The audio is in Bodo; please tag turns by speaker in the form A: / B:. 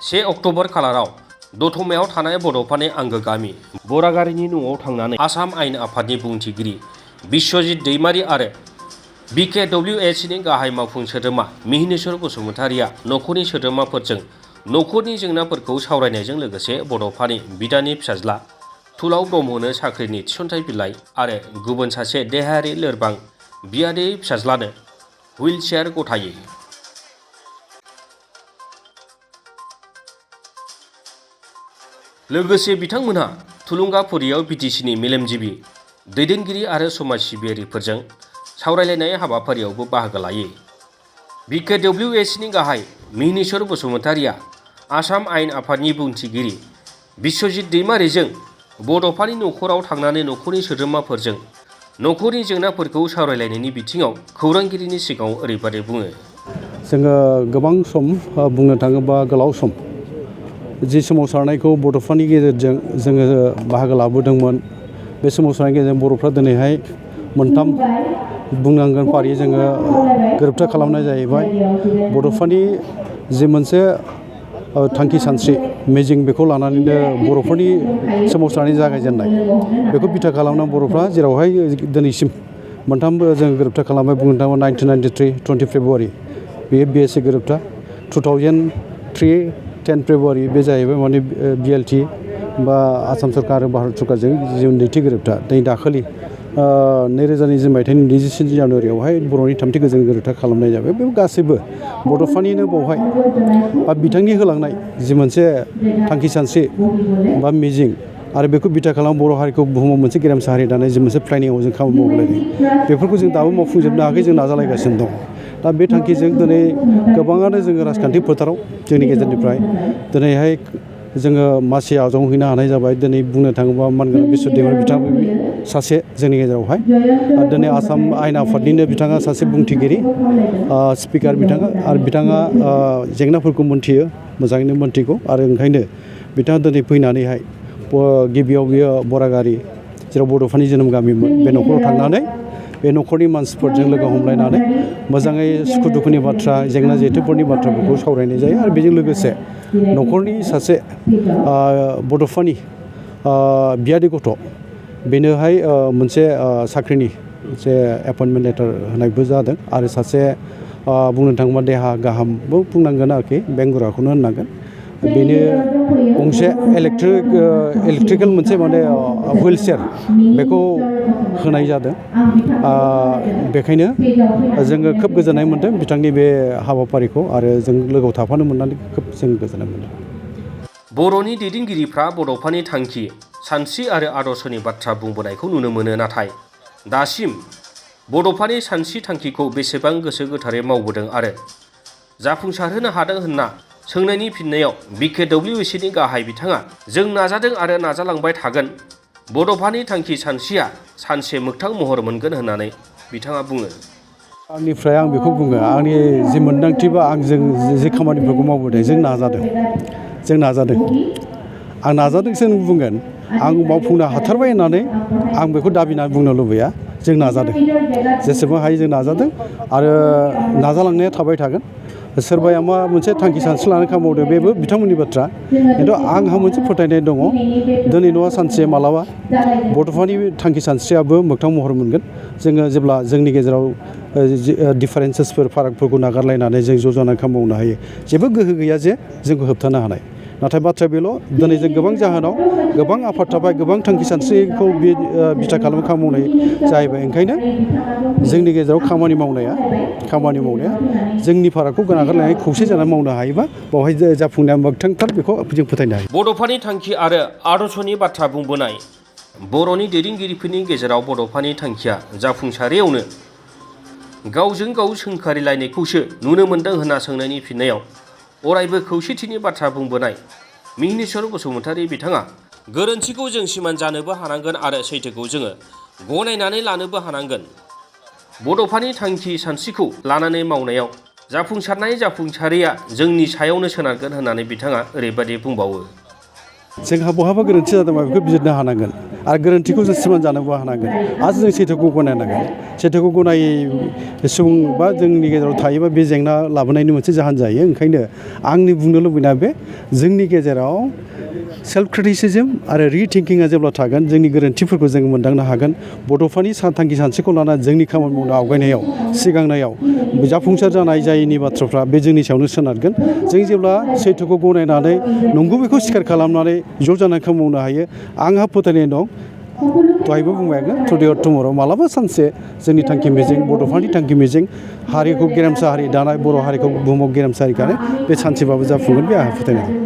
A: से अक्ट'बर खालाराव दतमायाव थानाय बड'फानि आंगो गामि बरागारिनि न'आव थांनानै आसाम आयेन आफादनि बुंथिगिरि बिश्वजित दैमारी आरो BKWSनि गाहाय मावफुं सोद्रोमा मिहिनेश्वर बसुमतारिया नखरनि सोद्रोमाफोरजों नखरनि जेंनाफोरखौ सावरायनायजों लोगोसे बड'फानि बिदानि फिसाज्ला तुलाव ब्रह्मनो साख्रिनि थिसनथाइ बिलाइ आरो गुबुन सासे देहायारि लोरबां बियादै फिसाज्लानो हुइलचेयार गथायो। लोगोसे बिथांमोनहा थुलुंगाफुरियाव BTCनि मेलेमजिबि दैदेनगिरि आरो समाज सिबियारिफोरजों सावरायलायनाय हाबाफारियावबो बाहागो लायो। BKWSनि गाहाय मिहिनेश्वर बसुमतारिया आसाम आयेन आफादनि बुंथिगिरि बिश्वजित दैमारीजों बड'फानि नखराव थांनानै नखरनि सोद्रोमाफोरजों नखरनि जेंनाफोरखौ सावरायलायनायनि बिथिङाव खौरांगिरिनि सिगाङाव ओरैबायदि बुङो।
B: जोङो गोबां सम बुंनो थाङोबा गोलाव सम जि सोमावसारनायखौ बड'फानि गेजेरजों जोङो बाहागो लाबोदोंमोन। बे सोमावसारनायनि गेजेरजों बर'फ्रा दिनैहाय मोनथाम बुंनांगोन फारियै जोङो गोरोबथा खालामनाय जाहैबाय। बड'फानि जि मोनसे थांखि सानस्रि मिजिं बेखौ लानानैनो बर'फोरनि सोमावसारनाय जागायजेननाय बेखौ बिथा खालामनानै बर'फ्रा जेरावहाय दिनैसिम मोनथामबो जों गोरोबथा खालामबाय। बुंनो थाङोब्ला 1993 20 फेब्रुवारि बेयो BSC गोरोबथा, 2003 10 फेब्रुवारि बे जाहैबाय माने BLT बा आसाम सरकार आरो भारत सरकारजों जि नैथि गोरोबथा। दाखालि 2020 मायथाइनि 27 जानुवारियावहाय बर'नि थामथि गोजोन गोरोबथा खालामनाय जाबाय। बे गासैबो बड'फानिनो बावहाय बा बिथांनि होलांनाय जि मोनसे थांखि सानस्रि बा मिजिं आरो बेखौ बिथा खालाम बर' हारिखौ बुहुमाव मोनसे गेरेमसा हारि दानाय जि मोनसे प्लेनिंआव जों खामानि मावलायदों बेफोरखौ जों दाबो मावफुंजोबनो हायाखै, जों नाजालायगासिनो दं। दा बे थांखिजों दिनै गोबाङानो जोङो राजखान्थि फोथाराव जोंनि गेजेरनिफ्राय दिनैहाय जोङो मासि आजावहैनो हानाय जाबाय। दिनै बुंनो थाङोबा मानगोनां बिश्व दैमारी बिथाङा सासे जोंनि गेजेरावहाय दिनै आसाम आयेन आफादनिनो बिथाङा सासे बुंथिगिरि स्पिकार बिथाङा आरो बिथाङा जेंनाफोरखौ मोनथियो, मोजाङैनो मोनथिगौ आरो ओंखायनो बिथाङा दिनै फैनानैहाय गिबियाव बियो बरागारि जेराव बड'फानि जोनोम गामिमोन बे न'खराव थांनानै बे न'खरनि मानसिफोरजों लोगो हमलायनानै मोजाङै सुखु दुखुनि बाथ्रा जेंना जेथोफोरनि बाथ्राफोरखौ सावरायनाय जायो। आरो बेजों लोगोसे न'खरनि सासे बड'फानि बियादै गथ' बेनोहाय मोनसे साख्रिनि मोनसे एपइन्टमेन्ट लेटार होनायबो जादों आरो सासे बुंनो थाङोबा देहा गाहामबो बुंनांगोन आरोखि बेंगुराखौनो होननांगोन। बेनो गंसे इलेक्ट्रिकेल मोनसे माने हुइलचेयार बेखौ होनाय जादों। बेखायनो जोङो खोब गोजोननाय मोन्दों बिथांनि बे हाबाफारिखौ आरो जों लोगोआव थाफानो मोननानै खोब जों गोजोननाय मोन्दों।
A: बर'नि दैदेनगिरिफ्रा बड'फानि थांखि सानस्रि आरो आदर्शनि बाथ्रा बुंबोनायखौ नुनो मोनो, नाथाय दासिम बड'फानि सानस्रि थांखिखौ बेसेबां गोसो गोथारै मावबोदों आरो जाफुंसारहोनो हादों होनना सोंनायनि फिननायाव BKWSनि गाहाय बिथाङा जों नाजादों आरो नाजालांबाय थागोन। बड'फानि थांखि सानस्रिया सानसे मोगथां महर मोनगोन होननानै बिथाङा बुङो।
B: आंनिफ्राय आं बेखौ बुङो, आंनि जि मोन्दांथि बा आंजों जि खामानिफोरखौ मावबोदों जों नाजादों। आं नाजादोंसो बुंगोन, आं मावफुंनो हाथारबाय होननानै आं बेखौ दाबिनानै बुंनो लुबैया। जों नाजादों, जेसेबां हायो जों नाजादों आरो नाजालांनाया थाबाय थागोन। सोरबाया मा मोनसे थांखि सानस्रि लानानै खामानि मावदों बेबो बिथांमोननि बाथ्रा, खिन्थु आंहा मोनसे फोथायनाय दङ दिनै नङा सानसे मालाबा बड'फानि थांखि सानस्रियाबो मोगथां महर मोनगोन। जोङो जेब्ला जोंनि गेजेराव डिफारेन्सेसफोर फारागफोरखौ नागारलायनानै जों ज' जानानै खामानि मावनो हायो, जेबो गोहो गैया जे जोंखौ होबथानो हानाय। नाथाय बाथ्राया बेल' दिनै जों गोबां जाहोनाव गोबां आफाद थाबाय, गोबां थांखि सानस्रिखौ बिथा खालामनो खामानि मावनाय जाहैबाय। ओंखायनो जोंनि गेजेराव खामानि मावनाया जोंनि फारागखौ नागारलायनानै खौसे जानानै मावनो हायोबा बावहाय जाफुंनाया मोगथांथार, बेखौ जों फोथायनो हायो।
A: बड'फानि थांखि आरो आदर्शनि बाथ्रा बुंबोनाय बर'नि दैदेनगिरिफोरनि गेजेराव बड'फानि थांखिया जाफुंसारैयावनो गावजों गाव सोंखारिलायनायखौसो नुनो मोन्दों होनना सोंनायनि फिननायाव अरायबो खौसेथिनि बाथ्रा बुंबोनाय मिहिनेश्वर बसुमतारी बिथाङा गोरोन्थिखौ जों सिमान जानोबो हानांगोन आरो सैथोखौ जोङो गनायनानै लानोबो हानांगोन। बड'फानि थांखि सानस्रिखौ लानानै मावनायाव जाफुंसारैया जोंनि सायावनो सोनारगोन होननानै बिथाङा ओरैबायदि बुंबावो।
B: जोंहा बहाबा गोरोन्थि जादोंबा बेखौ बिजिरनो हानांगोन आरो गोरोन्थिखौ जों सिमान जानोबो हानांगोन आरो जों सैथोखौ गनायनांगोन सैथोखौ गनायै सुबुं बा जोंनि गेजेराव थायोबा बे जेंना लाबोनायनि मोनसे जाहोन जायो ओंखायनो आंनि बुंनो लुबैनाया बे जोंनि गेजेराव सेल्फ क्रिटिसिजम आरो रिथिंकिंआ जेब्ला थागोन जोंनि गोरोन्थिफोरखौ जों मोनदांनो हागोन बड'फानि थांखि सानस्रिखौ लानानै जोंनि खामानि मावनो आवगायनायाव सिगांनायाव जाफुंसार जानाय जायैनि बाथ्राफ्रा बे जोंनि सायावनो सोनारगोन जों जेब्ला सैथोखौ गनायनानै नंगौ बेखौ स्वीकार खालामनानै ज' जानानै खामानि मावनो हायो आंहा फोथायनाय दं दहायबो बुंबाय आङो टुडे अर टुमर' मालाबा सानसे जोंनि थांखि मिजिं बड'फानि थांखि मिजिं हारिखौ गेरेमसा हारि दानाय बर' हारिखौ बुहुमाव गेरेमसा हारि दानाय बे सानसेबाबो जाफुंगोन बे आंहा फोथायनाय दं